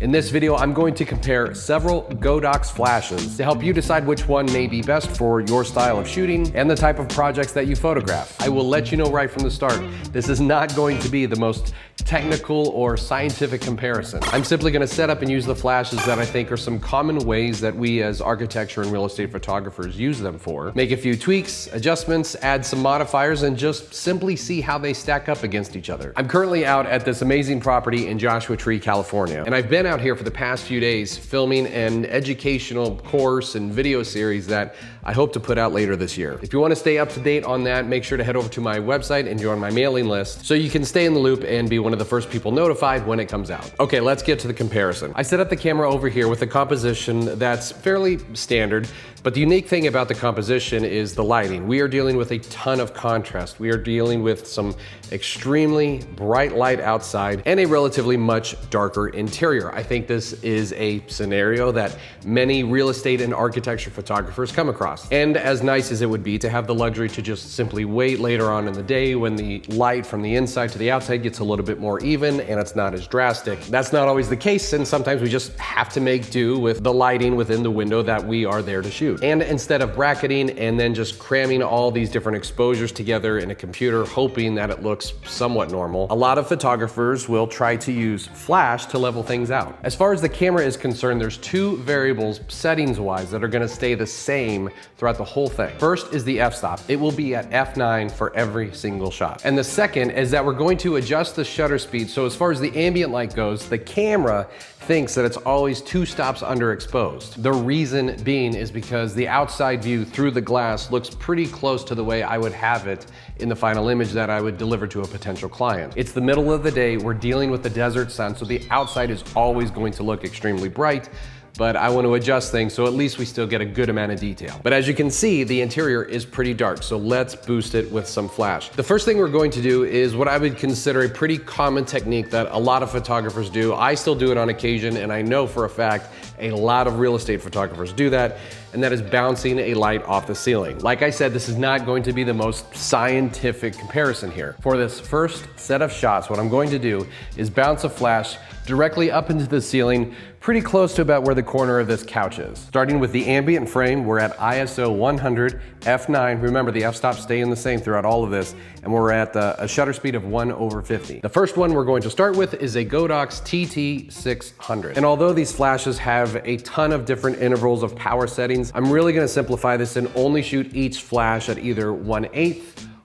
In this video, I'm going to compare several Godox flashes to help you decide which one may be best for your style of shooting and the type of projects that you photograph. I will let you know right from the start, this is not going to be the most technical or scientific comparison. I'm simply going to set up and use the flashes that I think are some common ways that we as architecture and real estate photographers use them for. Make a few tweaks, adjustments, add some modifiers, and just simply see how they stack up against each other. I'm currently out at this amazing property in Joshua Tree, California, and I've been out here for the past few days filming an educational course and video series that I hope to put out later this year. If you want to stay up to date on that, make sure to head over to my website and join my mailing list so you can stay in the loop and be one of the first people notified when it comes out. Okay, let's get to the comparison. I set up the camera over here with a composition that's fairly standard, but the unique thing about the composition is the lighting. We are dealing with a ton of contrast. We are dealing with some extremely bright light outside and a relatively much darker interior. I think this is a scenario that many real estate and architecture photographers come across. And as nice as it would be to have the luxury to just simply wait later on in the day when the light from the inside to the outside gets a little bit more even and it's not as drastic. That's not always the case, and sometimes we just have to make do with the lighting within the window that we are there to shoot. And instead of bracketing and then just cramming all these different exposures together in a computer hoping that it looks somewhat normal, a lot of photographers will try to use flash to level things out. As far as the camera is concerned, there's two variables settings-wise that are gonna stay the same throughout the whole thing. First is the f-stop. It will be at f9 for every single shot. And the second is that we're going to adjust the shutter speed. So as far as the ambient light goes, the camera thinks that it's always 2 stops underexposed. The reason being is because the outside view through the glass looks pretty close to the way I would have it in the final image that I would deliver to a potential client. It's the middle of the day, we're dealing with the desert sun, so the outside is always going to look extremely bright, but I want to adjust things so at least we still get a good amount of detail. But as you can see, the interior is pretty dark, so let's boost it with some flash. The first thing we're going to do is what I would consider a pretty common technique that a lot of photographers do. I still do it on occasion, and I know for a fact a lot of real estate photographers do that, and that is bouncing a light off the ceiling. Like I said, this is not going to be the most scientific comparison here. For this first set of shots, what I'm going to do is bounce a flash directly up into the ceiling, pretty close to about where the corner of this couch is. Starting with the ambient frame, we're at ISO 100, f9. Remember, the f-stops staying the same throughout all of this, and we're at a shutter speed of 1/50. The first one we're going to start with is a Godox TT600. And although these flashes have a ton of different intervals of power settings, I'm really gonna simplify this and only shoot each flash at either 1/8,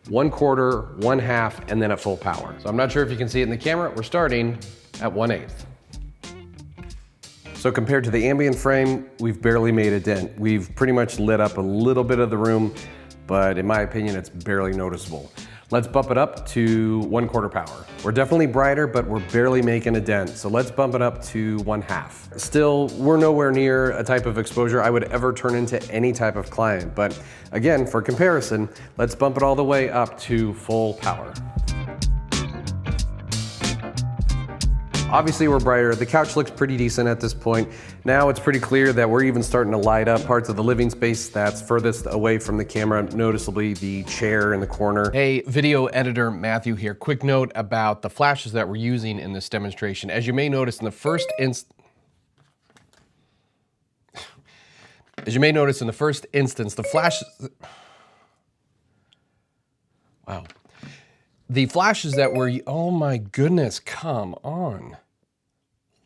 1/4, 1/2, and then at full power. So I'm not sure if you can see it in the camera. We're starting at 1/8. So compared to the ambient frame, we've barely made a dent. We've pretty much lit up a little bit of the room, but in my opinion, it's barely noticeable. Let's bump it up to 1/4 power. We're definitely brighter, but we're barely making a dent. So let's bump it up to 1/2. Still, we're nowhere near a type of exposure I would ever turn into any type of client. But again, for comparison, let's bump it all the way up to full power. Obviously we're brighter. The couch looks pretty decent at this point. Now it's pretty clear that we're even starting to light up parts of the living space that's furthest away from the camera, noticeably the chair in the corner. Hey, video editor Matthew here. Quick note about the flashes that we're using in this demonstration. As you may notice in the first instance, the flashes, wow. The flashes that were, oh my goodness, come on.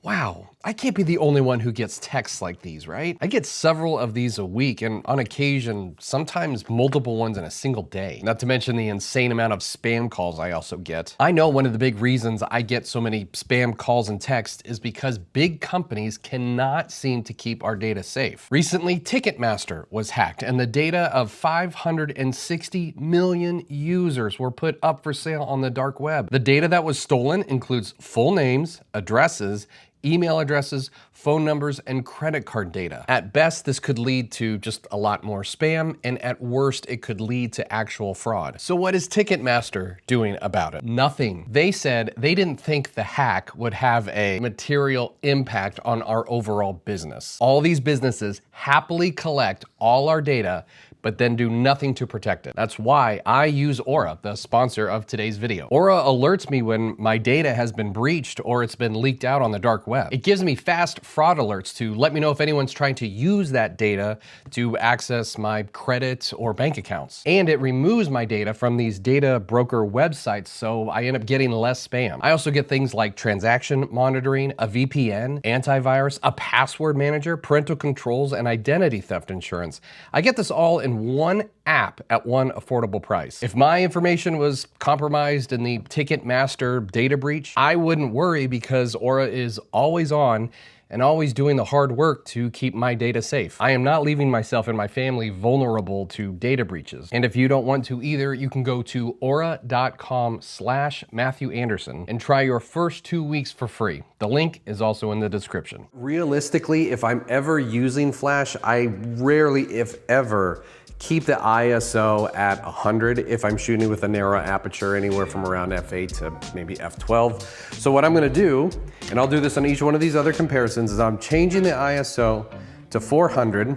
Wow, I can't be the only one who gets texts like these, right? I get several of these a week, and on occasion, sometimes multiple ones in a single day. Not to mention the insane amount of spam calls I also get. I know one of the big reasons I get so many spam calls and texts is because big companies cannot seem to keep our data safe. Recently, Ticketmaster was hacked, and the data of 560 million users were put up for sale on the dark web. The data that was stolen includes full names, addresses, email addresses, phone numbers, and credit card data. At best, this could lead to just a lot more spam, and at worst, it could lead to actual fraud. So what is Ticketmaster doing about it? Nothing. They said they didn't think the hack would have a material impact on our overall business. All these businesses happily collect all our data, but then do nothing to protect it. That's why I use Aura, the sponsor of today's video. Aura alerts me when my data has been breached or it's been leaked out on the dark web. It gives me fast fraud alerts to let me know if anyone's trying to use that data to access my credit or bank accounts. And it removes my data from these data broker websites, so I end up getting less spam. I also get things like transaction monitoring, a VPN, antivirus, a password manager, parental controls, and identity theft insurance. I get this all in one app at one affordable price. If my information was compromised in the Ticketmaster data breach, I wouldn't worry because Aura is always on and always doing the hard work to keep my data safe. I am not leaving myself and my family vulnerable to data breaches. And if you don't want to either, you can go to aura.com/Matthew Anderson and try your first 2 weeks for free. The link is also in the description. Realistically, if I'm ever using Flash, I rarely, if ever, keep the ISO at 100 if I'm shooting with a narrow aperture, anywhere from around f8 to maybe f12. So what I'm gonna do, and I'll do this on each one of these other comparisons, is I'm changing the ISO to 400,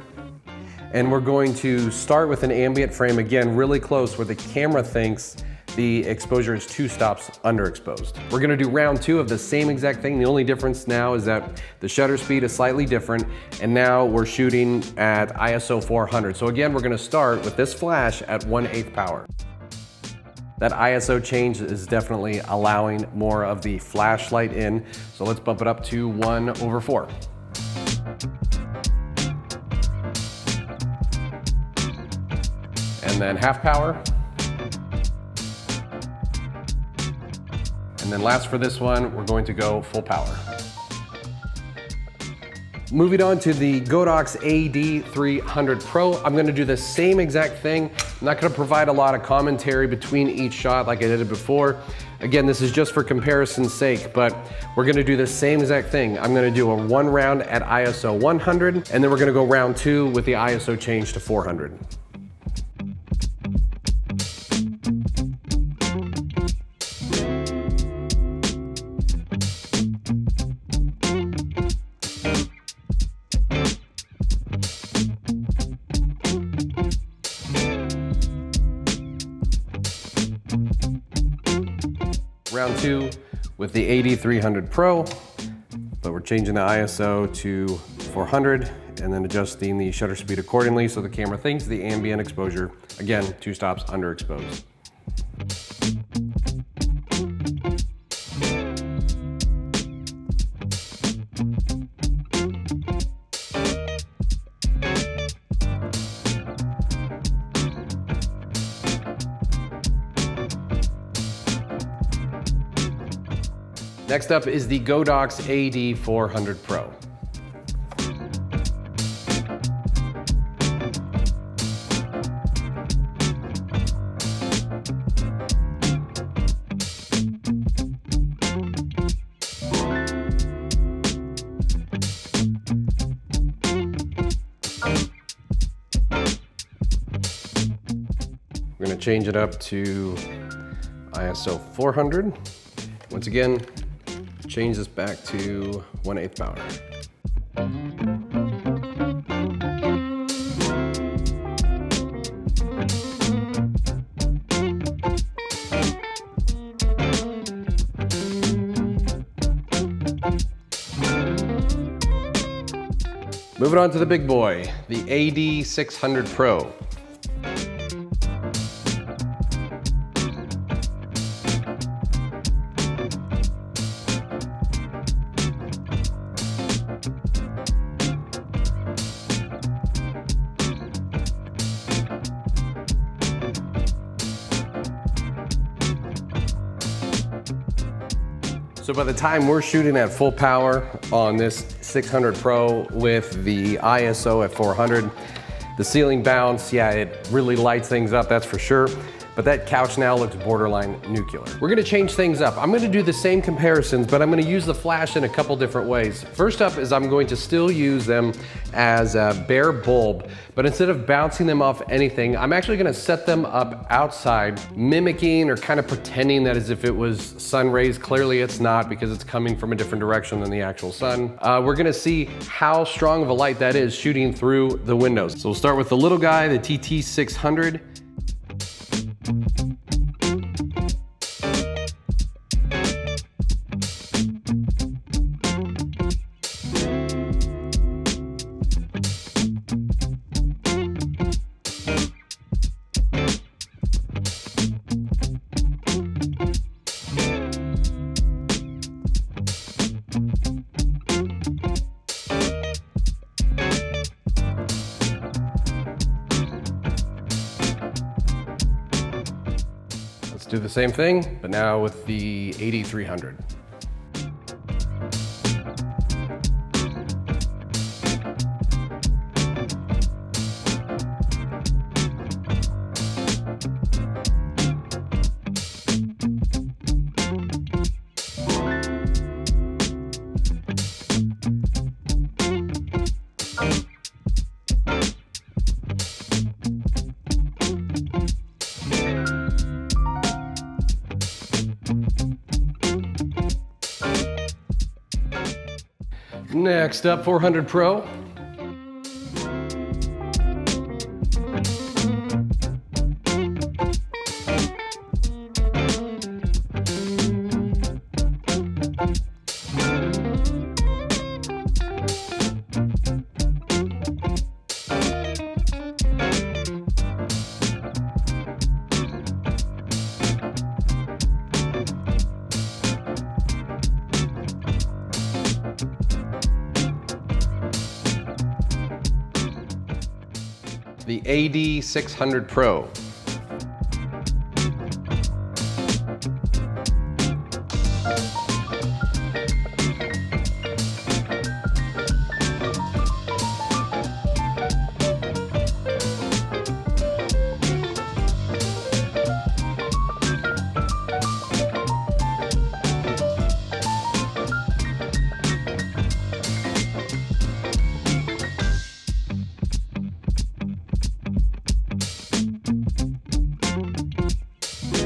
and we're going to start with an ambient frame, again, really close where the camera thinks the exposure is 2 stops underexposed. We're gonna do round 2 of the same exact thing. The only difference now is that the shutter speed is slightly different, and now we're shooting at ISO 400. So again, we're gonna start with this flash at 1/8 power. That ISO change is definitely allowing more of the flashlight in. So let's bump it up to 1/4. And then half power. And then last for this one, we're going to go full power. Moving on to the Godox AD300 Pro, I'm gonna do the same exact thing. I'm not gonna provide a lot of commentary between each shot like I did it before. Again, this is just for comparison's sake, but we're gonna do the same exact thing. I'm gonna do a 1 round at ISO 100, and then we're gonna go round 2 with the ISO change to 400. Round 2 with the AD300 Pro, but we're changing the ISO to 400 and then adjusting the shutter speed accordingly so the camera thinks the ambient exposure, again, 2 stops underexposed. Next up is the Godox AD400 Pro. We're going to change it up to ISO 400. Once again, change this back to 1/8 power. Moving on to the big boy, the AD600 Pro. So by the time we're shooting at full power on this 600 Pro with the ISO at 400, the ceiling bounce, yeah, it really lights things up, that's for sure. but that couch now looks borderline nuclear. We're gonna change things up. I'm gonna do the same comparisons, but I'm gonna use the flash in a couple different ways. First up is I'm going to still use them as a bare bulb, but instead of bouncing them off anything, I'm actually gonna set them up outside, mimicking or kind of pretending that as if it was sun rays. Clearly it's not, because it's coming from a different direction than the actual sun. We're gonna see how strong of a light that is shooting through the windows. So we'll start with the little guy, the TT600. Let's do the same thing, but now with the AD300. Next up, 400 Pro. The AD600 Pro.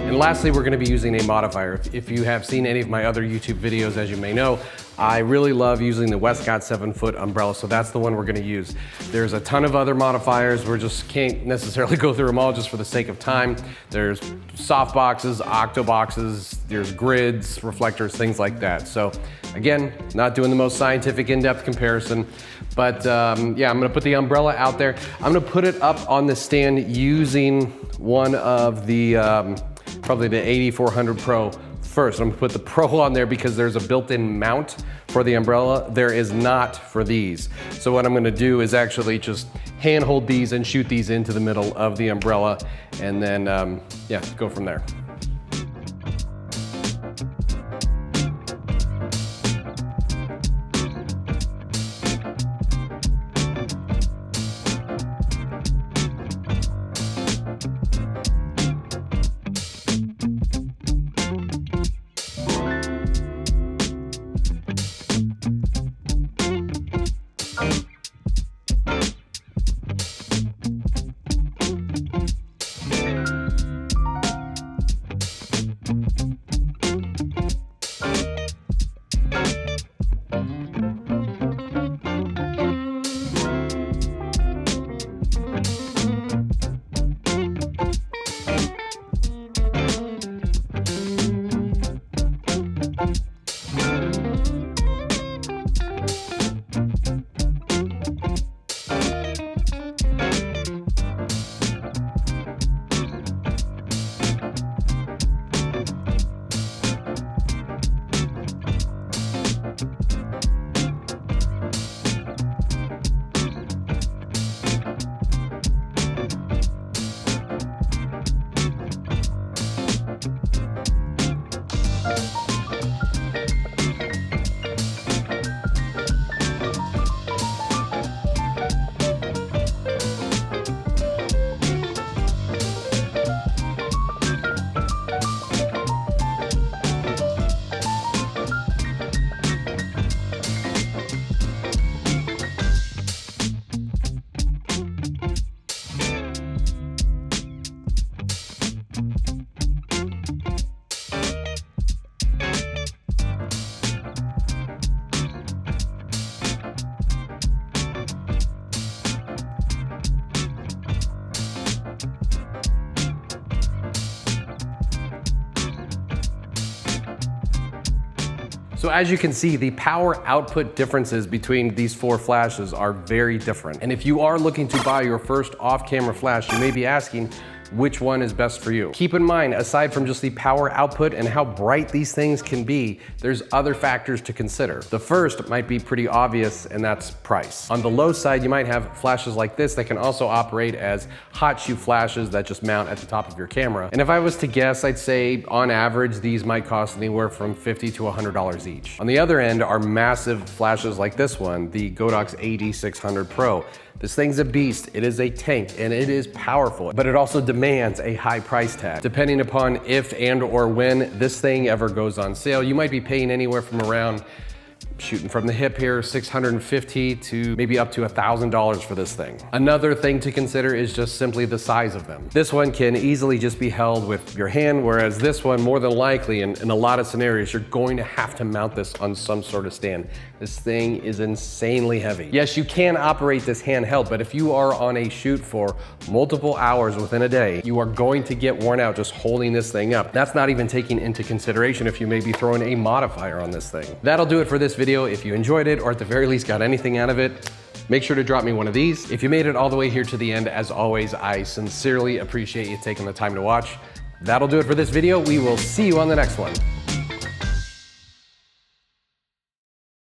And lastly, we're gonna be using a modifier. If you have seen any of my other YouTube videos, as you may know, I really love using the Westcott 7-foot umbrella, so that's the one we're gonna use. There's a ton of other modifiers. We just can't necessarily go through them all just for the sake of time. There's soft boxes, octo boxes, there's grids, reflectors, things like that. So again, not doing the most scientific in-depth comparison, but yeah, I'm gonna put the umbrella out there. I'm gonna put it up on the stand using one of the, probably the AD400 Pro first. I'm gonna put the Pro on there because there's a built-in mount for the umbrella. There is not for these. So what I'm gonna do is actually just hand hold these and shoot these into the middle of the umbrella, and then, yeah, go from there. So as you can see, the power output differences between these 4 flashes are very different. And if you are looking to buy your first off-camera flash, you may be asking, which one is best for you? Keep in mind, aside from just the power output and how bright these things can be, there's other factors to consider. The first might be pretty obvious, and that's price. On the low side, you might have flashes like this that can also operate as hot shoe flashes that just mount at the top of your camera. And if I was to guess, I'd say on average, these might cost anywhere from $50 to $100 each. On the other end are massive flashes like this one, the Godox AD600 Pro. This thing's a beast, it is a tank, and it is powerful, but it also demands a high price tag. Depending upon if and or when this thing ever goes on sale, you might be paying anywhere from around, shooting from the hip here, $650 to maybe up to $1,000 for this thing. Another thing to consider is just simply the size of them. This one can easily just be held with your hand, whereas this one, more than likely, in a lot of scenarios, you're going to have to mount this on some sort of stand. This thing is insanely heavy. Yes, you can operate this handheld, but if you are on a shoot for multiple hours within a day, you are going to get worn out just holding this thing up. That's not even taking into consideration if you may be throwing a modifier on this thing. That'll do it for this video. If you enjoyed it, or at the very least got anything out of it, make sure to drop me one of these. If you made it all the way here to the end, as always, I sincerely appreciate you taking the time to watch. That'll do it for this video. We will see you on the next one.